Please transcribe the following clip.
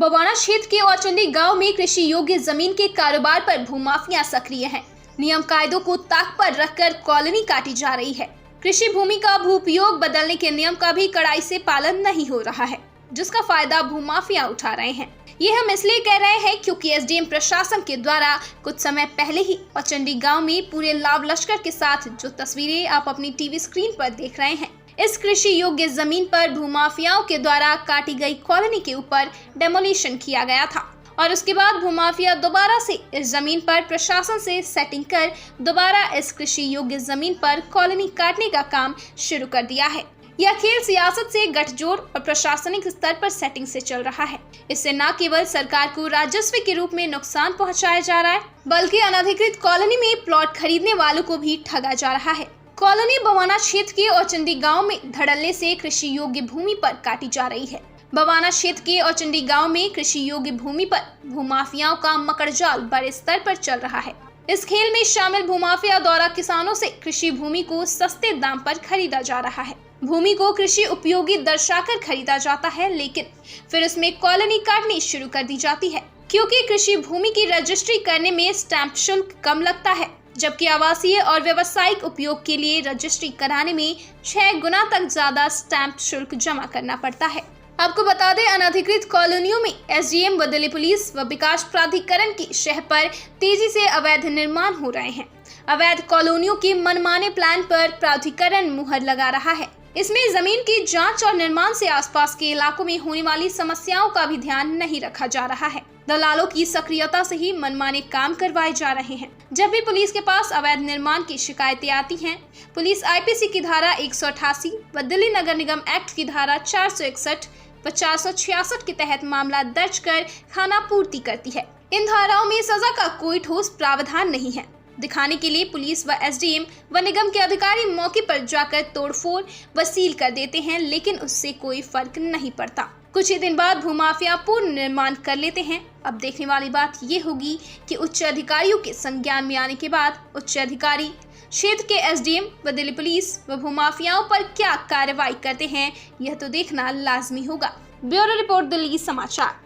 बवाना क्षेत्र के औचंडी गांव में कृषि योग्य जमीन के कारोबार पर भूमाफिया सक्रिय हैं। नियम कायदों को ताक पर रखकर कॉलोनी काटी जा रही है। कृषि भूमि का भूपयोग बदलने के नियम का भी कड़ाई से पालन नहीं हो रहा है, जिसका फायदा भूमाफिया उठा रहे हैं। ये हम इसलिए कह रहे हैं क्योंकि एसडीएम प्रशासन के द्वारा कुछ समय पहले ही औचंडी गांव में पूरे लाव लश्कर के साथ जो तस्वीरें आप अपनी टीवी स्क्रीन पर देख रहे हैं, इस कृषि योग्य जमीन पर भूमाफियाओं के द्वारा काटी गई कॉलोनी के ऊपर डेमोलिशन किया गया था और उसके बाद भूमाफिया दोबारा से इस जमीन पर प्रशासन से सेटिंग कर दोबारा इस कृषि योग्य जमीन पर कॉलोनी काटने का काम शुरू कर दिया है। यह खेल सियासत से गठजोड़ और प्रशासनिक स्तर पर सेटिंग से चल रहा है। इससे न केवल सरकार को राजस्व के रूप में नुकसान पहुंचाया जा रहा है, बल्कि अनधिकृत कॉलोनी में प्लॉट खरीदने वालों को भी ठगा जा रहा है। कॉलोनी बवाना क्षेत्र के औचंडी गांव में धड़ल्ले से कृषि योग्य भूमि पर काटी जा रही है। बवाना क्षेत्र के औचंडी गांव में कृषि योग्य भूमि पर भूमाफियाओं का मकड़जाल बड़े स्तर पर चल रहा है। इस खेल में शामिल भूमाफिया द्वारा किसानों से कृषि भूमि को सस्ते दाम पर खरीदा जा रहा है। भूमि को कृषि उपयोगी दर्शाकर खरीदा जाता है, लेकिन फिर इसमें कॉलोनी काटनी शुरू कर दी जाती है, क्योंकि कृषि भूमि की रजिस्ट्री करने में स्टैंप शुल्क कम लगता है, जबकि आवासीय और व्यावसायिक उपयोग के लिए रजिस्ट्री कराने में 6 गुना तक ज्यादा स्टैंप शुल्क जमा करना पड़ता है। आपको बता दें, अनधिकृत कॉलोनियों में एसडीएम व दिल्ली पुलिस व विकास प्राधिकरण की शह पर तेजी से अवैध निर्माण हो रहे हैं। अवैध कॉलोनियों के मनमाने प्लान पर प्राधिकरण मुहर लगा रहा है। इसमें जमीन की जांच और निर्माण से आसपास के इलाकों में होने वाली समस्याओं का भी ध्यान नहीं रखा जा रहा है। दलालों की सक्रियता से ही मनमाने काम करवाए जा रहे हैं। जब भी पुलिस के पास अवैध निर्माण की शिकायतें आती हैं, पुलिस आईपीसी की धारा 188 व दिल्ली नगर निगम एक्ट की धारा 461 व 466 के तहत मामला दर्ज कर खानापूर्ति करती है। इन धाराओं में सजा का कोई ठोस प्रावधान नहीं है। दिखाने के लिए पुलिस व एसडीएम व निगम के अधिकारी मौके पर जाकर तोड़फोड़ व सील कर देते हैं, लेकिन उससे कोई फर्क नहीं पड़ता। कुछ ही दिन बाद भूमाफिया पूर्ण निर्माण कर लेते हैं। अब देखने वाली बात ये होगी कि उच्च अधिकारियों के संज्ञान में आने के बाद उच्च अधिकारी क्षेत्र के एसडीएम व दिल्ली पुलिस व भूमाफियाओं पर क्या कार्रवाई करते हैं, यह तो देखना लाजमी होगा। ब्यूरो रिपोर्ट, दिल्ली समाचार।